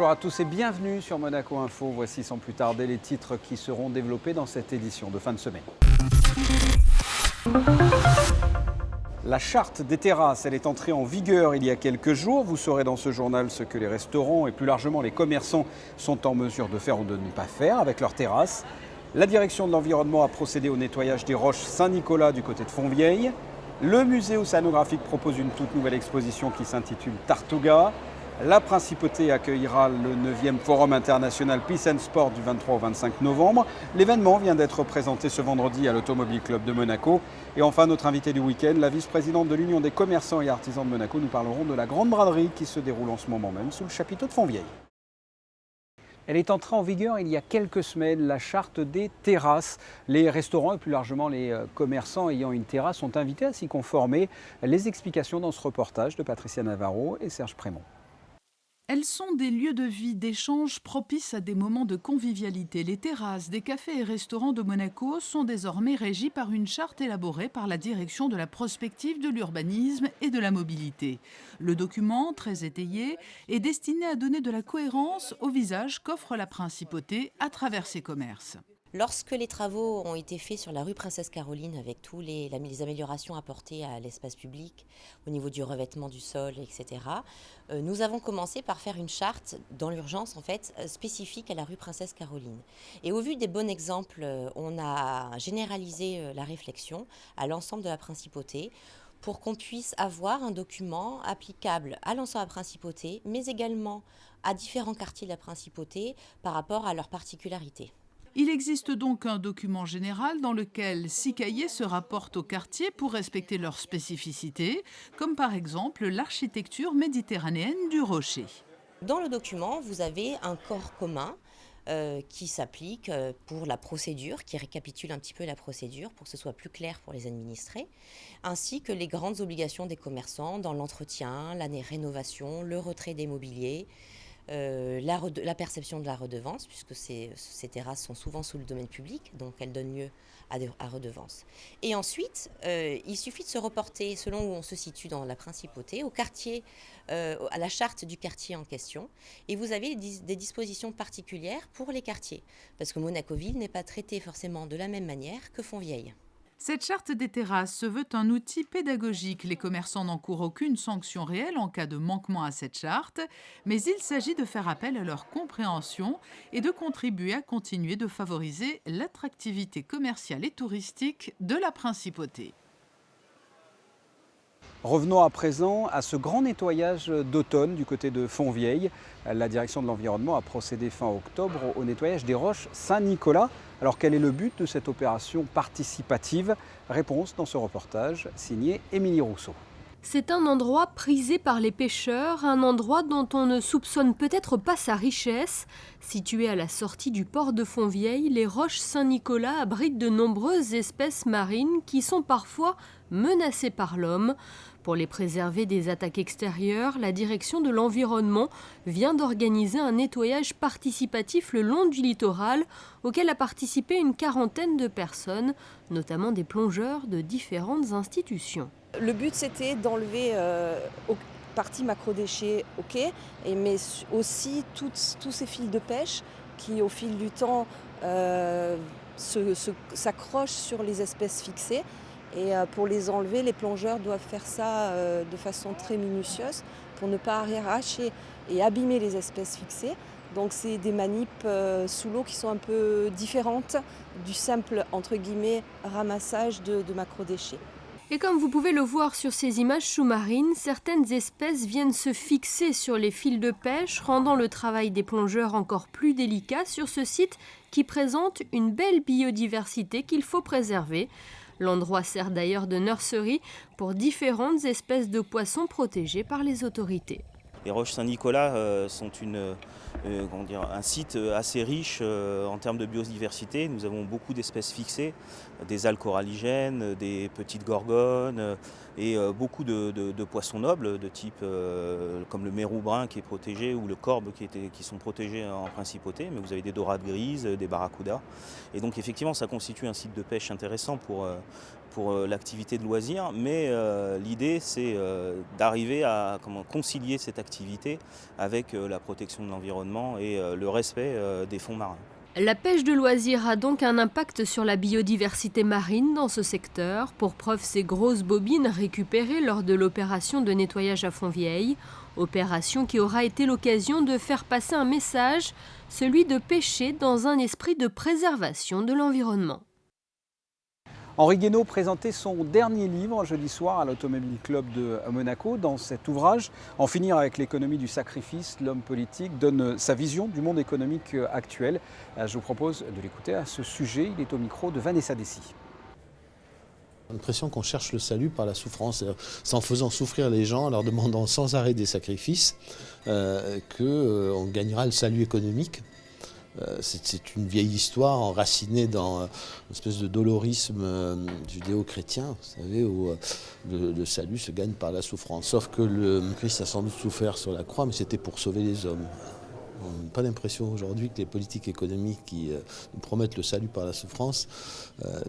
Bonjour à tous et bienvenue sur Monaco Info. Voici sans plus tarder les titres qui seront développés dans cette édition de fin de semaine. La charte des terrasses, elle est entrée en vigueur il y a quelques jours. Vous saurez dans ce journal ce que les restaurants et plus largement les commerçants sont en mesure de faire ou de ne pas faire avec leurs terrasses. La direction de l'environnement a procédé au nettoyage des roches Saint-Nicolas du côté de Fontvieille. Le musée océanographique propose une toute nouvelle exposition qui s'intitule Tartuga. La Principauté accueillera le 9e Forum international Peace and Sport du 23 au 25 novembre. L'événement vient d'être présenté ce vendredi à l'Automobile Club de Monaco. Et enfin, notre invitée du week-end, la vice-présidente de l'Union des commerçants et artisans de Monaco, nous parlerons de la grande braderie qui se déroule en ce moment même sous le chapiteau de Fontvieille. Elle est entrée en vigueur il y a quelques semaines, la charte des terrasses. Les restaurants et plus largement les commerçants ayant une terrasse sont invités à s'y conformer. Les explications dans ce reportage de Patricia Navarro et Serge Prémont. Elles sont des lieux de vie, d'échange propices à des moments de convivialité. Les terrasses des cafés et restaurants de Monaco sont désormais régies par une charte élaborée par la direction de la prospective, de l'urbanisme et de la mobilité. Le document, très étayé, est destiné à donner de la cohérence au visage qu'offre la Principauté à travers ses commerces. Lorsque les travaux ont été faits sur la rue Princesse Caroline avec tous les améliorations apportées à l'espace public au niveau du revêtement du sol, etc., nous avons commencé par faire une charte dans l'urgence en fait spécifique à la rue Princesse Caroline. Et au vu des bons exemples, on a généralisé la réflexion à l'ensemble de la Principauté pour qu'on puisse avoir un document applicable à l'ensemble de la Principauté, mais également à différents quartiers de la Principauté par rapport à leurs particularités. Il existe donc un document général dans lequel 6 cahiers se rapportent aux quartiers pour respecter leurs spécificités, comme par exemple l'architecture méditerranéenne du Rocher. Dans le document, vous avez un corps commun qui s'applique pour la procédure, qui récapitule un petit peu la procédure pour que ce soit plus clair pour les administrés, ainsi que les grandes obligations des commerçants dans l'entretien, la rénovation, le retrait des mobiliers, la perception de la redevance, puisque ces terrasses sont souvent sous le domaine public, donc elles donnent lieu à redevance. Et ensuite, il suffit de se reporter, selon où on se situe dans la Principauté, au quartier, à la charte du quartier en question, et vous avez des dispositions particulières pour les quartiers, parce que Monaco-Ville n'est pas traité forcément de la même manière que Fontvieille. Cette charte des terrasses se veut un outil pédagogique. Les commerçants n'encourent aucune sanction réelle en cas de manquement à cette charte, mais il s'agit de faire appel à leur compréhension et de contribuer à continuer de favoriser l'attractivité commerciale et touristique de la Principauté. Revenons à présent à ce grand nettoyage d'automne du côté de Fontvieille. La direction de l'environnement a procédé fin octobre au nettoyage des roches Saint-Nicolas. Alors quel est le but de cette opération participative? Réponse dans ce reportage signé Émilie Rousseau. C'est un endroit prisé par les pêcheurs, un endroit dont on ne soupçonne peut-être pas sa richesse. Situé à la sortie du port de Fontvieille, les roches Saint-Nicolas abritent de nombreuses espèces marines qui sont parfois menacées par l'homme. Pour les préserver des attaques extérieures, la direction de l'environnement vient d'organiser un nettoyage participatif le long du littoral auquel a participé une quarantaine de personnes, notamment des plongeurs de différentes institutions. Le but, c'était d'enlever partie macro-déchets, mais aussi tous ces fils de pêche qui, au fil du temps, s'accrochent sur les espèces fixées. Et pour les enlever, les plongeurs doivent faire ça de façon très minutieuse pour ne pas arracher et abîmer les espèces fixées. Donc c'est des manips sous l'eau qui sont un peu différentes du simple, entre guillemets, ramassage de macro-déchets. Et comme vous pouvez le voir sur ces images sous-marines, certaines espèces viennent se fixer sur les fils de pêche, rendant le travail des plongeurs encore plus délicat sur ce site qui présente une belle biodiversité qu'il faut préserver. L'endroit sert d'ailleurs de nurserie pour différentes espèces de poissons protégées par les autorités. Les roches Saint-Nicolas sont un site assez riche en termes de biodiversité. Nous avons beaucoup d'espèces fixées, des algues coralligènes, des petites gorgones et beaucoup de poissons nobles de type comme le mérou brun qui est protégé ou le corbe qui sont protégés en principauté. Mais vous avez des dorades grises, des barracudas. Et donc effectivement ça constitue un site de pêche intéressant pour pour l'activité de loisir, mais l'idée c'est d'arriver à concilier cette activité avec la protection de l'environnement et le respect des fonds marins. La pêche de loisir a donc un impact sur la biodiversité marine dans ce secteur. Pour preuve, ces grosses bobines récupérées lors de l'opération de nettoyage à Fontvieille. Opération qui aura été l'occasion de faire passer un message, celui de pêcher dans un esprit de préservation de l'environnement. Henri Guénaud présentait son dernier livre jeudi soir à l'Automobile Club de Monaco. Dans cet ouvrage, En finir avec l'économie du sacrifice, l'homme politique donne sa vision du monde économique actuel. Je vous propose de l'écouter à ce sujet. Il est au micro de Vanessa Dessy. J'ai l'impression qu'on cherche le salut par la souffrance. C'est en faisant souffrir les gens, en leur demandant sans arrêt des sacrifices, qu'on gagnera le salut économique. C'est une vieille histoire enracinée dans une espèce de dolorisme judéo-chrétien, vous savez, où le salut se gagne par la souffrance. Sauf que le Christ a sans doute souffert sur la croix, mais c'était pour sauver les hommes. On n'a pas l'impression aujourd'hui que les politiques économiques qui nous promettent le salut par la souffrance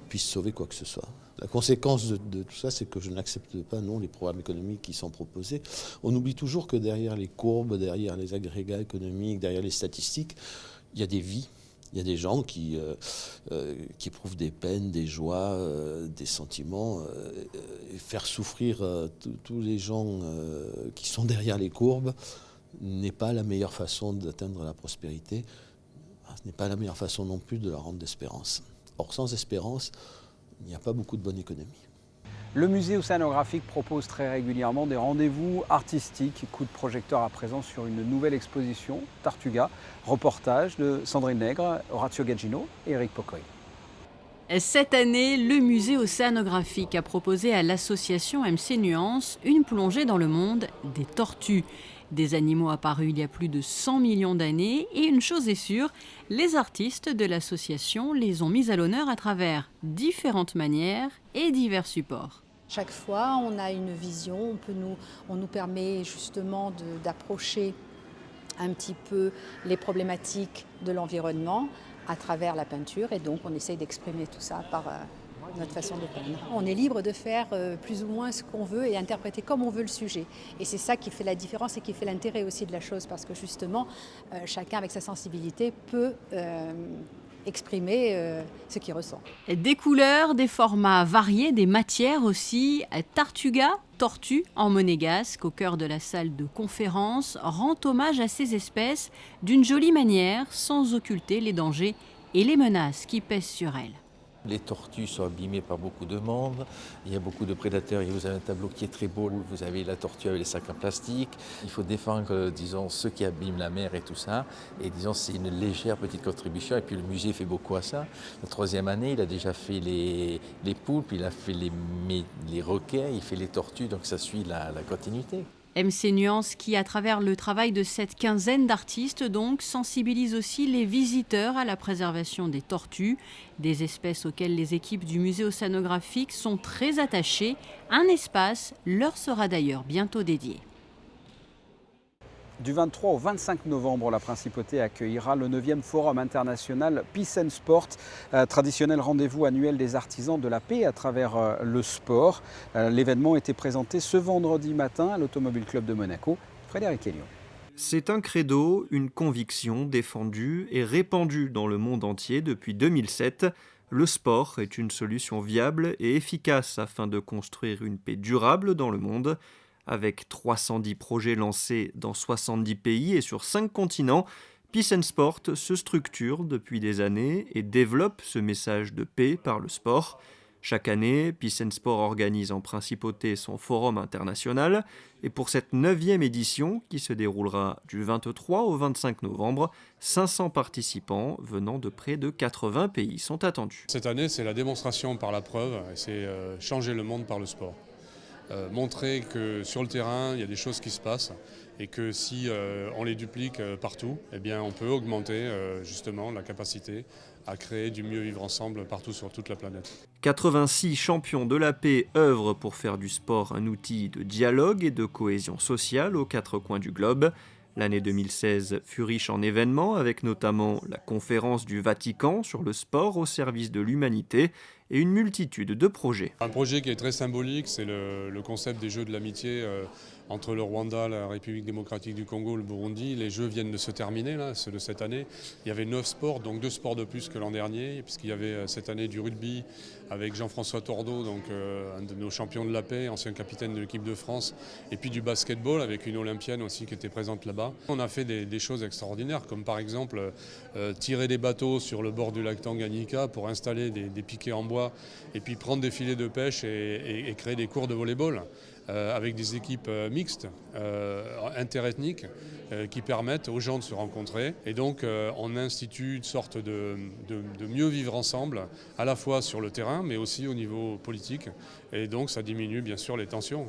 puissent sauver quoi que ce soit. La conséquence de tout ça, c'est que je n'accepte pas non les programmes économiques qui sont proposés. On oublie toujours que derrière les courbes, derrière les agrégats économiques, derrière les statistiques, il y a des vies, il y a des gens qui éprouvent des peines, des joies, des sentiments. Et faire souffrir tous les gens qui sont derrière les courbes n'est pas la meilleure façon d'atteindre la prospérité. Ce n'est pas la meilleure façon non plus de leur rendre d'espérance. Or, sans espérance, il n'y a pas beaucoup de bonne économie. Le musée océanographique propose très régulièrement des rendez-vous artistiques. Coup de projecteur à présent sur une nouvelle exposition, Tartuga, reportage de Sandrine Nègre, Orazio Gaggino et Eric Pocoy. Cette année, le musée océanographique a proposé à l'association MC Nuance une plongée dans le monde des tortues. Des animaux apparus il y a plus de 100 millions d'années et une chose est sûre, les artistes de l'association les ont mis à l'honneur à travers différentes manières et divers supports. Chaque fois, on a une vision, on nous permet justement d'approcher un petit peu les problématiques de l'environnement à travers la peinture et donc on essaye d'exprimer tout ça par notre façon de peindre. On est libre de faire plus ou moins ce qu'on veut et interpréter comme on veut le sujet. Et c'est ça qui fait la différence et qui fait l'intérêt aussi de la chose parce que justement, chacun avec sa sensibilité peut exprimer ce qu'il ressent. Des couleurs, des formats variés, des matières aussi. Tartuga, tortue en monégasque, au cœur de la salle de conférence, rend hommage à ces espèces d'une jolie manière, sans occulter les dangers et les menaces qui pèsent sur elles. Les tortues sont abîmées par beaucoup de monde, il y a beaucoup de prédateurs, et vous avez un tableau qui est très beau, vous avez la tortue avec les sacs en plastique. Il faut défendre, disons, ceux qui abîment la mer et tout ça, et disons, c'est une légère petite contribution, et puis le musée fait beaucoup à ça. La troisième année, il a déjà fait les poulpes, il a fait les requins, il fait les tortues, donc ça suit la continuité. MC Nuance qui, à travers le travail de cette quinzaine d'artistes, donc, sensibilise aussi les visiteurs à la préservation des tortues, des espèces auxquelles les équipes du musée océanographique sont très attachées. Un espace leur sera d'ailleurs bientôt dédié. Du 23 au 25 novembre, la Principauté accueillera le 9e Forum international Peace and Sport, traditionnel rendez-vous annuel des artisans de la paix à travers le sport. L'événement était présenté ce vendredi matin à l'Automobile Club de Monaco. Frédéric Elion. C'est un credo, une conviction défendue et répandue dans le monde entier depuis 2007. Le sport est une solution viable et efficace afin de construire une paix durable dans le monde. Avec 310 projets lancés dans 70 pays et sur 5 continents, Peace and Sport se structure depuis des années et développe ce message de paix par le sport. Chaque année, Peace and Sport organise en Principauté son forum international et pour cette 9e édition qui se déroulera du 23 au 25 novembre, 500 participants venant de près de 80 pays sont attendus. Cette année, c'est la démonstration par la preuve et c'est changer le monde par le sport. Montrer que sur le terrain, il y a des choses qui se passent et que si on les duplique partout, eh bien, on peut augmenter justement la capacité à créer du mieux vivre ensemble partout sur toute la planète. 86 champions de la paix œuvrent pour faire du sport un outil de dialogue et de cohésion sociale aux 4 coins du globe. L'année 2016 fut riche en événements avec notamment la conférence du Vatican sur le sport au service de l'humanité et une multitude de projets. Un projet qui est très symbolique, c'est le concept des Jeux de l'amitié entre le Rwanda, la République démocratique du Congo, le Burundi. Les Jeux viennent de se terminer, là, ceux de cette année. Il y avait 9 sports, donc 2 sports de plus que l'an dernier, puisqu'il y avait cette année du rugby avec Jean-François Tordeau, donc un de nos champions de la paix, ancien capitaine de l'équipe de France, et puis du basketball avec une olympienne aussi qui était présente là-bas. On a fait des choses extraordinaires, comme par exemple tirer des bateaux sur le bord du lac Tanganyika pour installer des piquets en bois et puis prendre des filets de pêche et créer des cours de volleyball. Avec des équipes mixtes, interethniques, qui permettent aux gens de se rencontrer. Et donc on institue une sorte de mieux vivre ensemble, à la fois sur le terrain, mais aussi au niveau politique. Et donc ça diminue bien sûr les tensions.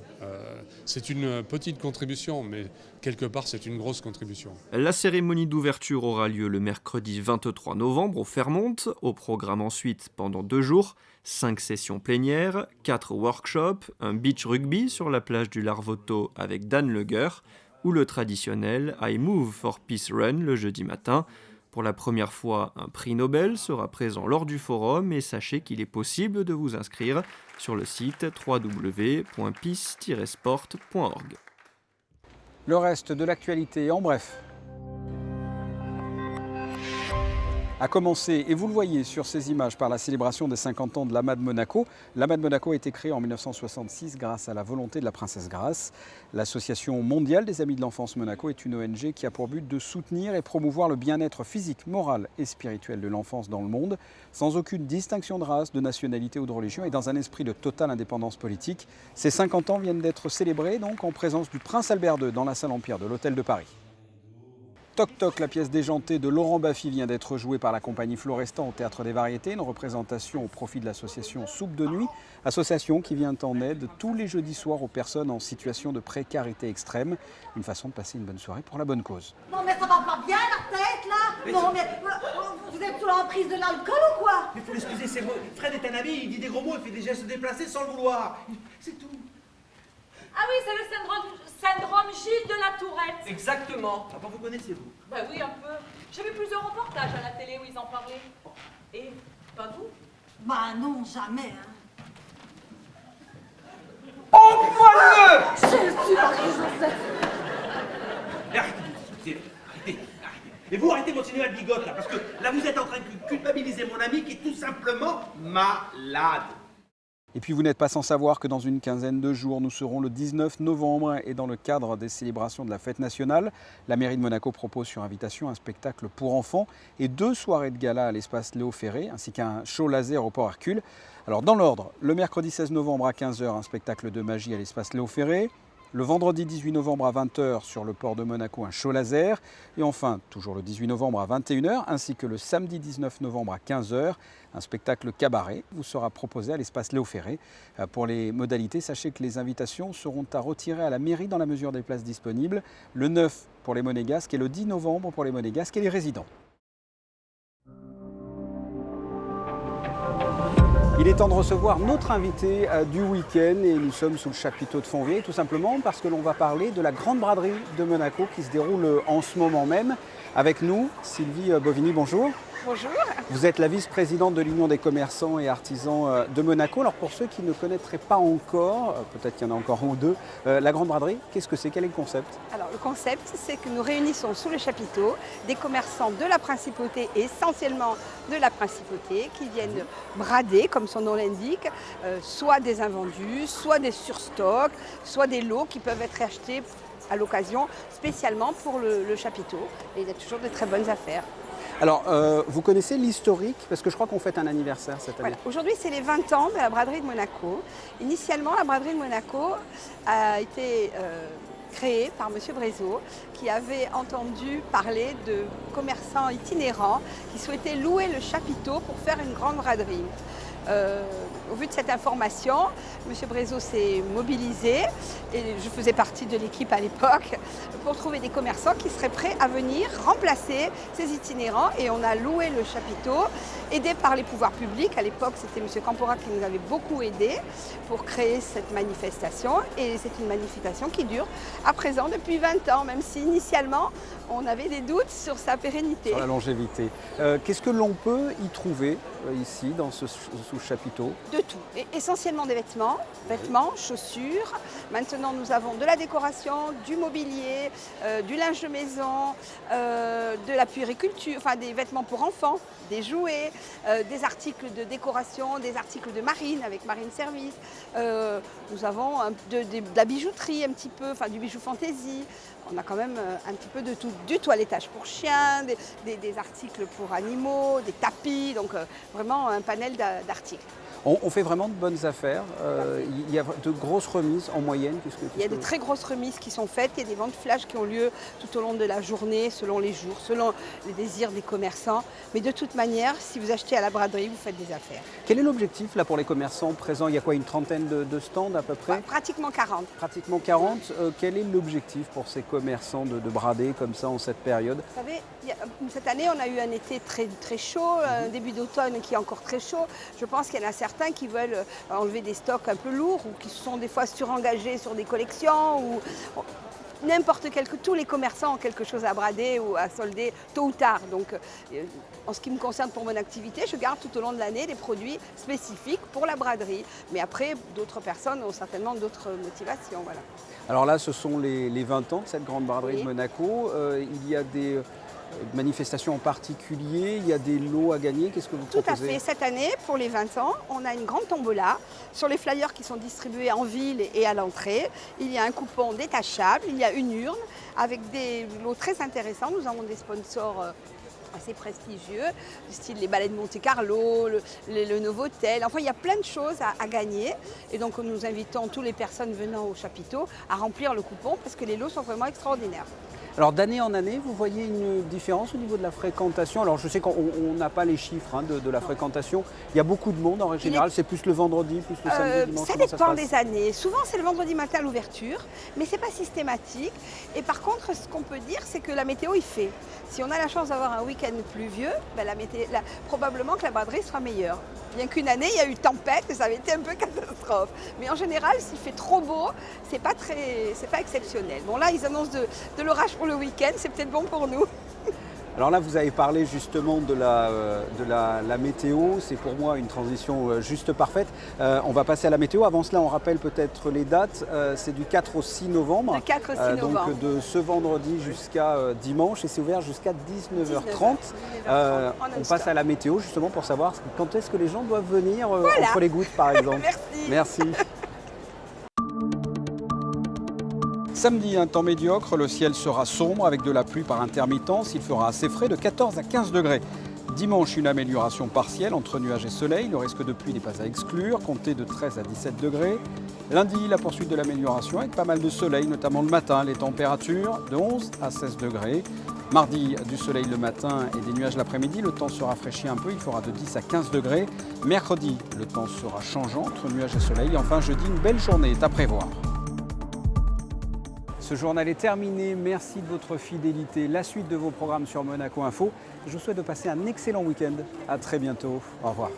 C'est une petite contribution, mais quelque part c'est une grosse contribution. La cérémonie d'ouverture aura lieu le mercredi 23 novembre au Fairmont. Au programme ensuite, pendant 2 jours, 5 sessions plénières, 4 workshops, un beach rugby sur la plage du Larvoto avec Dan Leger ou le traditionnel I Move for Peace Run le jeudi matin. Pour la première fois, un prix Nobel sera présent lors du forum et sachez qu'il est possible de vous inscrire sur le site www.peace-sport.org. Le reste de l'actualité en bref. A commencer, et vous le voyez sur ces images, par la célébration des 50 ans de l'Amas de Monaco. L'Amas de Monaco a été créé en 1966 grâce à la volonté de la princesse Grace. L'Association mondiale des Amis de l'enfance Monaco est une ONG qui a pour but de soutenir et promouvoir le bien-être physique, moral et spirituel de l'enfance dans le monde, sans aucune distinction de race, de nationalité ou de religion, et dans un esprit de totale indépendance politique. Ces 50 ans viennent d'être célébrés donc en présence du prince Albert II dans la salle Empire de l'Hôtel de Paris. Toc Toc, la pièce déjantée de Laurent Baffy vient d'être jouée par la compagnie Florestan au Théâtre des Variétés, une représentation au profit de l'association Soupe de Nuit, association qui vient en aide tous les jeudis soirs aux personnes en situation de précarité extrême. Une façon de passer une bonne soirée pour la bonne cause. Non mais ça va pas bien la tête là. Non mais vous êtes sous l'emprise de l'alcool ou quoi? Il faut l'excuser, c'est moi. Fred est un ami, il dit des gros mots, il fait des gestes déplacés sans le vouloir. C'est tout. Ah oui, c'est le syndrome Gilles de la Tourette. Exactement. Ah bah vous connaissez-vous? Bah oui, un peu. J'ai vu plusieurs reportages à la télé où ils en parlaient. Et pas vous? Bah non, jamais. Hein. Oh voilà! Je suis Marie-Joseph. Arrêtez. Et vous arrêtez de continuer à bigote là, parce que là vous êtes en train de culpabiliser mon ami qui est tout simplement malade. Et puis vous n'êtes pas sans savoir que dans une quinzaine de jours, nous serons le 19 novembre et dans le cadre des célébrations de la fête nationale, la mairie de Monaco propose sur invitation un spectacle pour enfants et 2 soirées de gala à l'espace Léo Ferré ainsi qu'un show laser au port Hercule. Alors dans l'ordre, le mercredi 16 novembre à 15h, un spectacle de magie à l'espace Léo Ferré. Le vendredi 18 novembre à 20h sur le port de Monaco, un show laser. Et enfin, toujours le 18 novembre à 21h, ainsi que le samedi 19 novembre à 15h, un spectacle cabaret vous sera proposé à l'espace Léo Ferré. Pour les modalités, sachez que les invitations seront à retirer à la mairie dans la mesure des places disponibles, le 9 pour les monégasques et le 10 novembre pour les monégasques et les résidents. Il est temps de recevoir notre invité du week-end et nous sommes sous le chapiteau de Fontvieille tout simplement parce que l'on va parler de la grande braderie de Monaco qui se déroule en ce moment même. Avec nous, Sylvie Bovini, bonjour. Bonjour. Vous êtes la vice-présidente de l'Union des commerçants et artisans de Monaco. Alors pour ceux qui ne connaîtraient pas encore, peut-être qu'il y en a encore un ou deux, la grande braderie, qu'est-ce que c'est? Quel est le concept? Alors le concept, c'est que nous réunissons sous le chapiteau des commerçants de la principauté et essentiellement de la principauté qui viennent brader, comme son nom l'indique, soit des invendus, soit des surstocks, soit des lots qui peuvent être achetés à l'occasion spécialement pour le chapiteau. Et il y a toujours de très bonnes affaires. Alors, vous connaissez l'historique? Parce que je crois qu'on fête un anniversaire cette année. Voilà. Aujourd'hui, c'est les 20 ans de la braderie de Monaco. Initialement, la braderie de Monaco a été créée par M. Brézot, qui avait entendu parler de commerçants itinérants qui souhaitaient louer le chapiteau pour faire une grande braderie. Au vu de cette information, M. Brézot s'est mobilisé et je faisais partie de l'équipe à l'époque pour trouver des commerçants qui seraient prêts à venir remplacer ces itinérants et on a loué le chapiteau, aidé par les pouvoirs publics. À l'époque, c'était M. Campora qui nous avait beaucoup aidés pour créer cette manifestation et c'est une manifestation qui dure à présent depuis 20 ans, même si initialement on avait des doutes sur sa pérennité. Sur la longévité. Qu'est-ce que l'on peut y trouver ici, dans ce sous-chapiteau? De tout, et essentiellement des vêtements, chaussures. Maintenant, nous avons de la décoration, du mobilier, du linge de maison, de la puériculture, enfin des vêtements pour enfants, des jouets, des articles de décoration, des articles de marine avec Marine Service. Nous avons de la bijouterie un petit peu, enfin du bijou fantaisie. On a quand même un petit peu de tout, du toilettage pour chiens, des articles pour animaux, des tapis, donc vraiment un panel d'articles. On fait vraiment de bonnes affaires. Il y a de grosses remises en moyenne. Il y a de très grosses remises qui sont faites. Il y a des ventes flash qui ont lieu tout au long de la journée, selon les jours, selon les désirs des commerçants. Mais de toute manière, si vous achetez à la braderie, vous faites des affaires. Quel est l'objectif là pour les commerçants présents? Il y a quoi, une trentaine de stands à peu près? Pratiquement 40. Pratiquement 40. Quel est l'objectif pour ces commerçants de brader comme ça en cette période? Vous savez, cette année, on a eu un été très chaud, un début d'automne qui est encore très chaud. Je pense qu'il y en a certains qui veulent enlever des stocks un peu lourds ou qui sont des fois surengagés sur des collections ou n'importe quel, tous les commerçants ont quelque chose à brader ou à solder tôt ou tard. Donc en ce qui me concerne pour mon activité, je garde tout au long de l'année des produits spécifiques pour la braderie. Mais après, d'autres personnes ont certainement d'autres motivations. Voilà. Alors là, ce sont les 20 ans de cette grande braderie de Monaco. Il y a des manifestations en particulier, il y a des lots à gagner. Qu'est-ce que vous proposez? Tout à fait. Cette année, pour les 20 ans, on a une grande tombola. Sur les flyers qui sont distribués en ville et à l'entrée, il y a un coupon détachable, il y a une urne avec des lots très intéressants. Nous avons des sponsors assez prestigieux, du style les ballets de Monte-Carlo, le Novotel. Enfin, il y a plein de choses à gagner. Et donc, nous invitons toutes les personnes venant au chapiteau à remplir le coupon parce que les lots sont vraiment extraordinaires. Alors d'année en année, vous voyez une différence au niveau de la fréquentation? Alors je sais qu'on n'a pas les chiffres de la fréquentation. Il y a beaucoup de monde en général, c'est plus le vendredi, plus le samedi, dimanche? Ça dépend des années. Souvent c'est le vendredi matin à l'ouverture, mais ce n'est pas systématique. Et par contre, ce qu'on peut dire, c'est que la météo y fait. Si on a la chance d'avoir un week-end pluvieux, ben probablement que la braderie sera meilleure. Bien qu'une année, il y a eu tempête et ça avait été un peu catastrophe. Mais en général, s'il fait trop beau, c'est pas exceptionnel. Bon là, ils annoncent de l'orage pour le week-end, c'est peut-être bon pour nous. Alors là, vous avez parlé justement de la météo. C'est pour moi une transition juste parfaite. On va passer à la météo. Avant cela, on rappelle peut-être les dates. C'est du 4 au 6 novembre. Du 4 au 6 novembre. Donc de ce vendredi jusqu'à dimanche. Et c'est ouvert jusqu'à 19h30. On passe à la météo justement pour savoir quand est-ce que les gens doivent venir entre les gouttes, par exemple. Merci. Samedi, un temps médiocre, le ciel sera sombre avec de la pluie par intermittence. Il fera assez frais de 14 à 15 degrés. Dimanche, une amélioration partielle entre nuages et soleil. Le risque de pluie n'est pas à exclure, comptez de 13 à 17 degrés. Lundi, la poursuite de l'amélioration avec pas mal de soleil, notamment le matin. Les températures de 11 à 16 degrés. Mardi, du soleil le matin et des nuages l'après-midi. Le temps se rafraîchit un peu, il fera de 10 à 15 degrés. Mercredi, le temps sera changeant entre nuages et soleil. Et enfin, jeudi, une belle journée est à prévoir. Ce journal est terminé. Merci de votre fidélité. La suite de vos programmes sur Monaco Info. Je vous souhaite de passer un excellent week-end. À très bientôt. Au revoir.